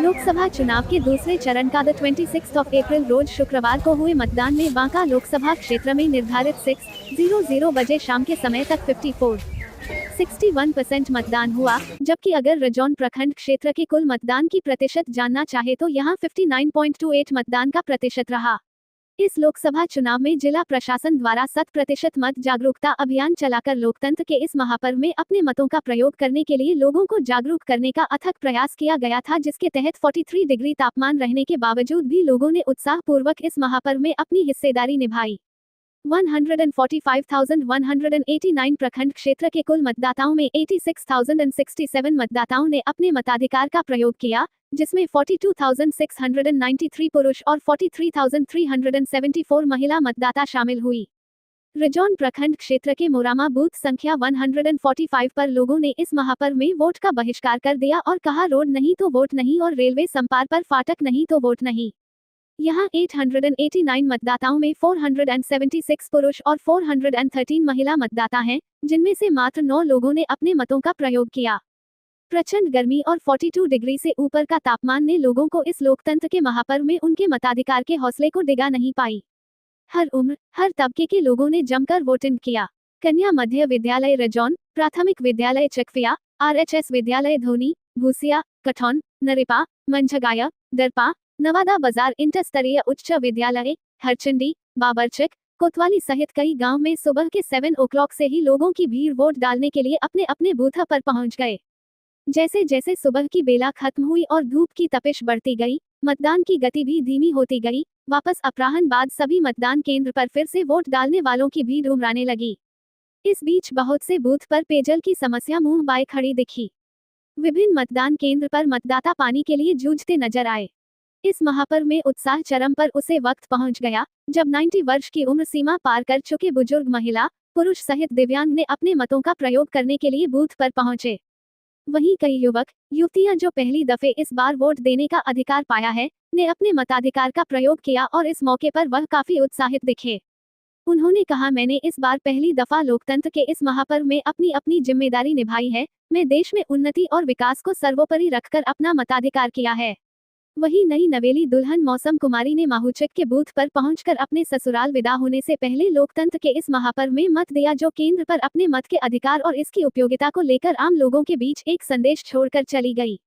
लोकसभा चुनाव के दूसरे चरण का 26 अप्रैल रोज शुक्रवार को हुए मतदान में बांका लोकसभा क्षेत्र में निर्धारित 6:00 बजे शाम के समय तक 61% मतदान हुआ, जबकि अगर रजौन प्रखंड क्षेत्र के कुल मतदान की प्रतिशत जानना चाहे तो यहां 59.28 मतदान का प्रतिशत रहा। इस लोकसभा चुनाव में जिला प्रशासन द्वारा 100% मत जागरूकता अभियान चलाकर लोकतंत्र के इस महापर्व में अपने मतों का प्रयोग करने के लिए लोगों को जागरूक करने का अथक प्रयास किया गया था, जिसके तहत 43 डिग्री तापमान रहने के बावजूद भी लोगों ने उत्साहपूर्वक इस महापर्व में अपनी हिस्सेदारी निभाई। 145,189 प्रखंड क्षेत्र के कुल मतदाताओं में 86,067 मतदाताओं ने अपने मताधिकार का प्रयोग किया, जिसमें 42,693 पुरुष और 43,374 महिला मतदाता शामिल हुई। रजौन प्रखंड क्षेत्र के मोरामा बूथ संख्या 145 पर लोगों ने इस महापर्व में वोट का बहिष्कार कर दिया और कहा, रोड नहीं तो वोट नहीं और रेलवे संपार पर फाटक नहीं तो वोट नहीं। यहाँ 889 मतदाताओं में 476 पुरुष और 413 महिला मतदाता हैं, जिनमें से मात्र 9 लोगों ने अपने मतों का प्रयोग किया। प्रचंड गर्मी और 42 डिग्री से ऊपर का तापमान ने लोगों को इस लोकतंत्र के महापर्व में उनके मताधिकार के हौसले को डिगा नहीं पाई। हर उम्र, हर तबके के लोगों ने जमकर वोटिंग किया। कन्या मध्य विद्यालय रजौन, प्राथमिक विद्यालय चकफिया, RHS विद्यालय धोनी, भूसिया, कठौन, नरेपा, मंझगाया, दरपा, नवादा बाजार इंटर स्तरीय उच्च विद्यालय, हरचंडी, बाबरचक, कोतवाली सहित कई गांव में सुबह के 7 o'clock से ही लोगों की भीड़ वोट डालने के लिए अपने अपने बूथ पर पहुंच गए। जैसे जैसे सुबह की बेला खत्म हुई और धूप की तपिश बढ़ती गई, मतदान की गति भी धीमी होती गई। वापस अपराह्न बाद सभी मतदान केंद्र पर फिर से वोट डालने वालों की भीड़ उमड़ाने लगी। इस बीच बहुत से बूथ पर पेयजल की समस्या मुंह बाए खड़ी दिखी। विभिन्न मतदान केंद्र पर मतदाता पानी के लिए जूझते नजर आए। इस महापर्व में उत्साह चरम पर उसे वक्त पहुंच गया जब 90 वर्ष की उम्र सीमा पार कर चुके बुजुर्ग महिला, पुरुष सहित दिव्यांग ने अपने मतों का प्रयोग करने के लिए बूथ पर पहुंचे। वहीं कई युवक युवतियां जो पहली दफे इस बार वोट देने का अधिकार पाया है, ने अपने मताधिकार का प्रयोग किया और इस मौके पर वह काफी उत्साहित दिखे। उन्होंने कहा, मैंने इस बार पहली दफा लोकतंत्र के इस महापर्व में अपनी अपनी जिम्मेदारी निभाई है। मैं देश में उन्नति और विकास को सर्वोपरि रखकर अपना मताधिकार किया है। वहीं नई नवेली दुल्हन मौसम कुमारी ने माहूचक के बूथ पर पहुंचकर अपने ससुराल विदा होने से पहले लोकतंत्र के इस महापर्व में मत दिया, जो केंद्र पर अपने मत के अधिकार और इसकी उपयोगिता को लेकर आम लोगों के बीच एक संदेश छोड़कर चली गई।